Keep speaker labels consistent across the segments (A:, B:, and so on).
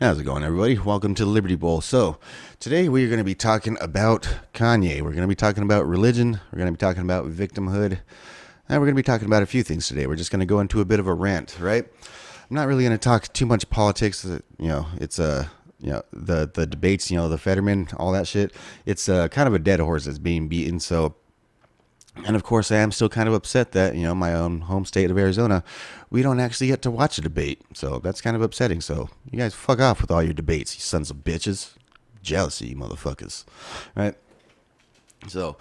A: How's it going, everybody? Welcome to the Liberty Bowl. So, today we are going to be talking about Kanye. We're going to be talking about religion. We're going to be talking about victimhood. And we're going to be talking about a few things today. We're just going to go into a bit of a rant, right? I'm not really going to talk too much politics. It's the debates, the Fetterman, all that shit. It's kind of a dead horse that's being beaten. So, and of course, I am still kind of upset that, my own home state of Arizona, we don't actually get to watch a debate. So that's kind of upsetting. So you guys fuck off with all your debates, you sons of bitches. Jealousy, you motherfuckers. Right? So,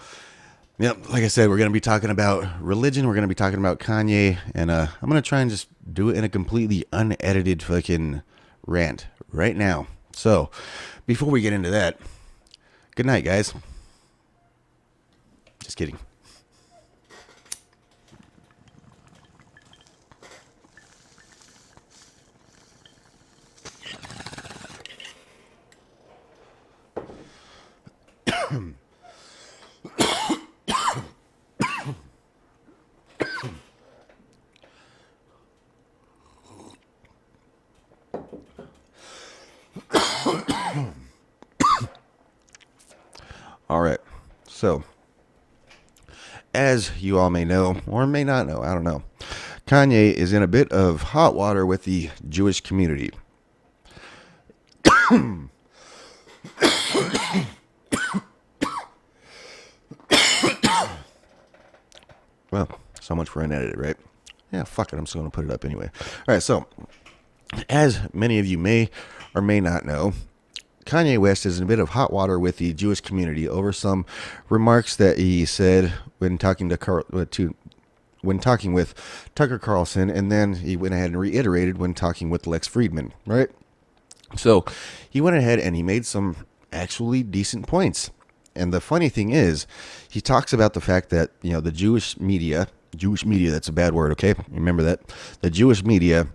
A: like I said, we're going to be talking about religion. We're going to be talking about Kanye. And I'm going to try and just do it in a completely unedited fucking rant right now. So, before we get into that, good night, guys. Just kidding. All right. So, as you all may know, or may not know, I don't know, Kanye is in a bit of hot water with the Jewish community. Well, so much for unedited, right? Yeah, fuck it. I'm just going to put it up anyway. All right. So, as many of you may or may not know, Kanye West is in a bit of hot water with the Jewish community over some remarks that he said when talking when talking with Tucker Carlson, and then he went ahead and reiterated when talking with Lex Friedman, right? So he went ahead and he made some actually decent points. And the funny thing is, he talks about the fact that, the Jewish media, that's a bad word, okay? Remember that. The Jewish media,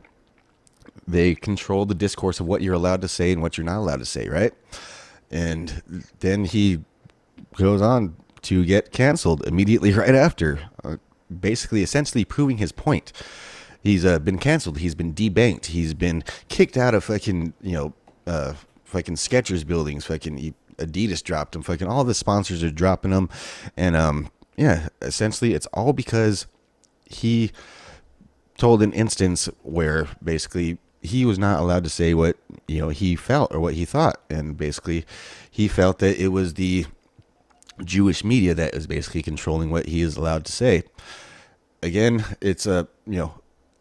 A: they control the discourse of what you're allowed to say and what you're not allowed to say, right? And then he goes on to get canceled immediately right after, basically essentially proving his point. He's been canceled. He's been debanked. He's been kicked out of fucking, fucking Skechers buildings. Fucking Adidas dropped him. Fucking all the sponsors are dropping him. And, essentially it's all because he told an instance where basically he was not allowed to say what, he felt or what he thought. And basically he felt that it was the Jewish media that is basically controlling what he is allowed to say. Again, it's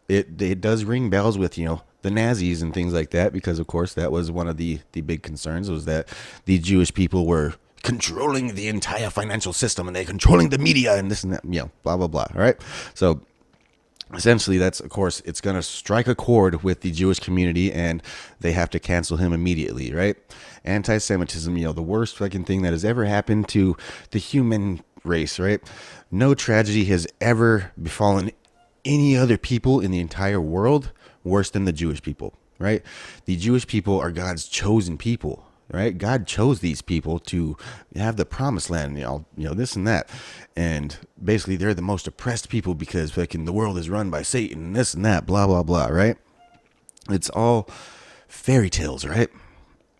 A: it does ring bells with, the Nazis and things like that, because of course that was one of the big concerns, was that the Jewish people were controlling the entire financial system and they're controlling the media and this and that, blah, blah, blah. All right. So essentially that's, of course, it's going to strike a chord with the Jewish community and they have to cancel him immediately. Right. Anti-Semitism, the worst fucking thing that has ever happened to the human race. Right. No tragedy has ever befallen any other people in the entire world worse than the Jewish people, right? The Jewish people are God's chosen people, right? God chose these people to have the promised land, this and that. And basically they're the most oppressed people because fucking the world is run by Satan and this and that, blah, blah, blah, right? It's all fairy tales, right?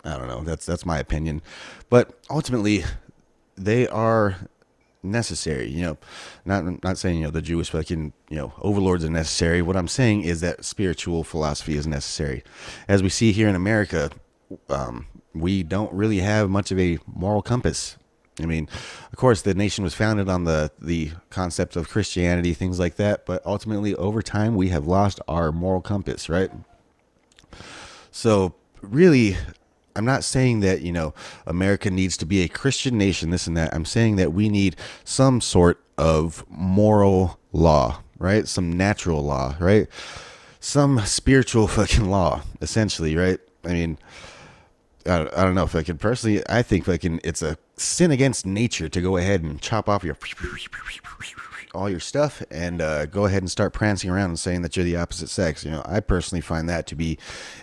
A: I don't know. That's my opinion. But ultimately, they are necessary. Not saying the Jewish fucking overlords are necessary. What I'm saying is that spiritual philosophy is necessary. As we see here in America, we don't really have much of a moral compass. I mean, of course, the nation was founded on the concept of Christianity, things like that. But ultimately, over time, we have lost our moral compass, right? So really, I'm not saying that, America needs to be a Christian nation, this and that. I'm saying that we need some sort of moral law, right? Some natural law, right? Some spiritual fucking law, essentially, right? I mean, I don't know if I can personally, I think it's a sin against nature to go ahead and chop off all your stuff and go ahead and start prancing around and saying that you're the opposite sex. I personally find that to be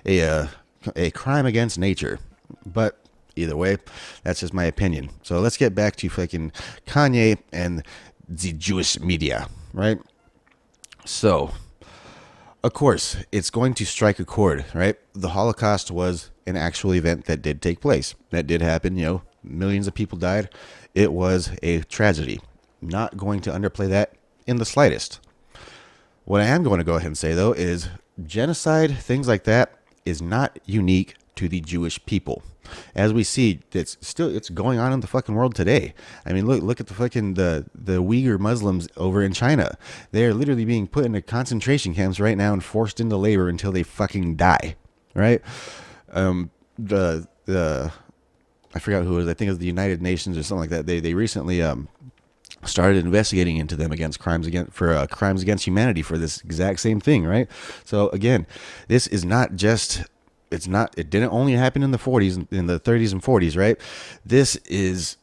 A: a crime against nature. But either way, that's just my opinion. So let's get back to fucking Kanye and the Jewish media, right? So of course, it's going to strike a chord, right? The Holocaust was an actual event that did take place. That did happen, millions of people died. It was a tragedy. Not going to underplay that in the slightest. What I am going to go ahead and say, though, is genocide, things like that, is not unique to the Jewish people. As we see, it's going on in the fucking world today. I mean, look at the fucking the Uyghur Muslims over in China. They are literally being put into concentration camps right now and forced into labor until they fucking die. Right? The I forgot who it was. I think it was the United Nations or something like that. They recently started investigating into them crimes against humanity for this exact same thing, right? So again, this is not just it didn't only happen in the 40s, in the 30s and 40s, right? This is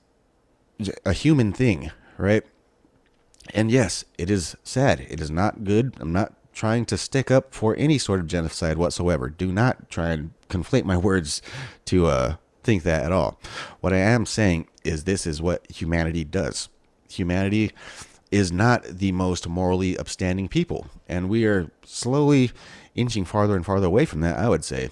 A: a human thing, right? And yes, it is sad. It is not good. I'm not trying to stick up for any sort of genocide whatsoever. Do not try and conflate my words to think that at all. What I am saying is this is what humanity does. Humanity is not the most morally upstanding people, and we are slowly inching farther and farther away from that, I would say.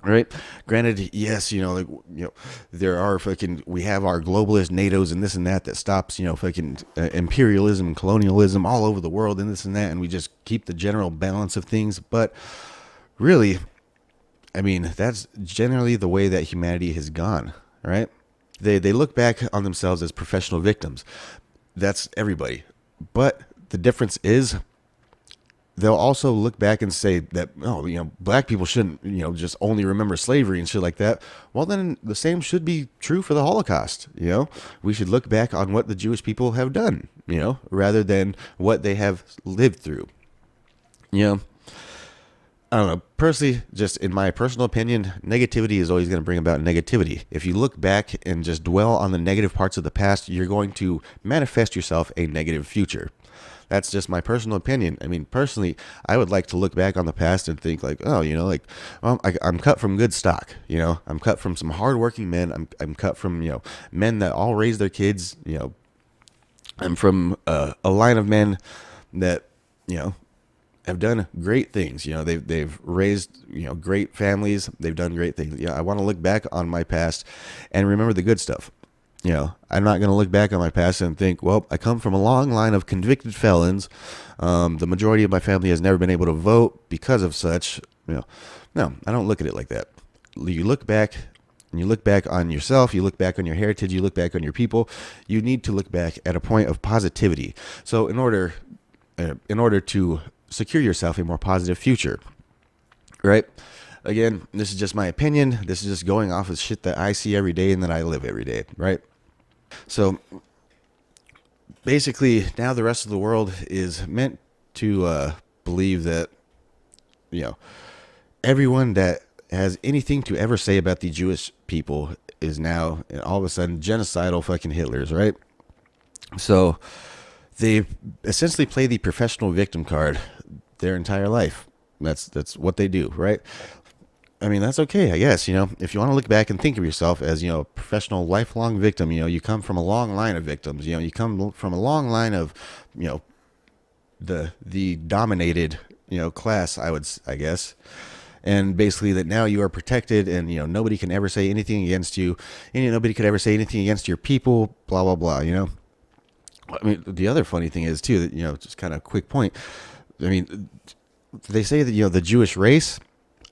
A: Right? Granted, yes, there are we have our globalist NATOs and this and that stops, imperialism, colonialism all over the world and this and that, and we just keep the general balance of things. But really, I mean, that's generally the way that humanity has gone, right? They look back on themselves as professional victims. That's everybody. But the difference is they'll also look back and say that, black people shouldn't, just only remember slavery and shit like that. Well, then the same should be true for the Holocaust. We should look back on what the Jewish people have done, rather than what they have lived through. I don't know. Personally, just in my personal opinion, negativity is always going to bring about negativity. If you look back and just dwell on the negative parts of the past, you're going to manifest yourself a negative future. That's just my personal opinion. I mean, personally, I would like to look back on the past and think like, I'm cut from good stock. I'm cut from some hardworking men. I'm cut from, men that all raise their kids. I'm from a line of men that, have done great things. They've raised, great families. They've done great things. I want to look back on my past and remember the good stuff. I'm not going to look back on my past and think, well, I come from a long line of convicted felons. The majority of my family has never been able to vote because of such. No, I don't look at it like that. You look back and you look back on yourself. You look back on your heritage. You look back on your people. You need to look back at a point of positivity. So in order to secure yourself a more positive future, right? Again, this is just my opinion. This is just going off of shit that I see every day and that I live every day, right? So basically, now the rest of the world is meant to believe that, everyone that has anything to ever say about the Jewish people is now all of a sudden genocidal fucking Hitlers, right? So they essentially play the professional victim card their entire life. That's what they do, right? I mean, that's okay, I guess. If you want to look back and think of yourself as, a professional lifelong victim, you come from a long line of victims, you come from a long line of, the dominated, class, I guess. And basically that now you are protected and, nobody can ever say anything against you. And nobody could ever say anything against your people, blah, blah, blah, I mean, the other funny thing is, too, that, just kind of quick point. I mean, they say that, the Jewish race,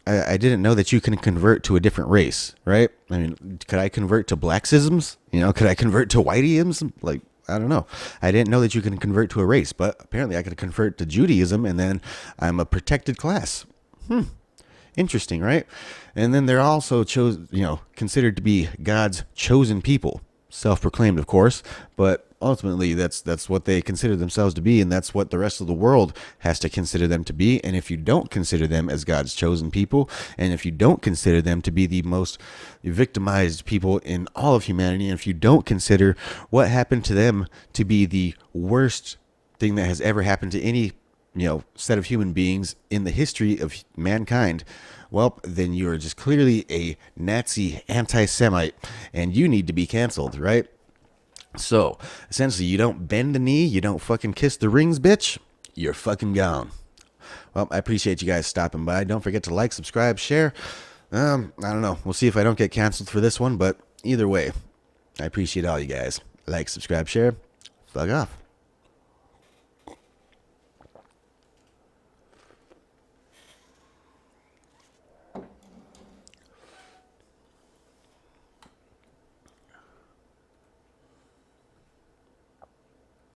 A: I didn't know that you can convert to a different race, right? I mean, could I convert to blaxisms? Could I convert to whiteyisms? Like, I don't know. I didn't know that you can convert to a race, but apparently I could convert to Judaism and then I'm a protected class. Interesting, right? And then they're also considered to be God's chosen people. Self-proclaimed, of course, but ultimately that's what they consider themselves to be, and that's what the rest of the world has to consider them to be. And if you don't consider them as God's chosen people, and if you don't consider them to be the most victimized people in all of humanity, and if you don't consider what happened to them to be the worst thing that has ever happened to any set of human beings in the history of mankind, well, then you are just clearly a Nazi anti-Semite, and you need to be canceled, right? So, essentially, you don't bend the knee, you don't fucking kiss the rings, bitch, you're fucking gone. Well, I appreciate you guys stopping by. Don't forget to like, subscribe, share. I don't know. We'll see if I don't get canceled for this one, but either way, I appreciate all you guys. Like, subscribe, share. Fuck off.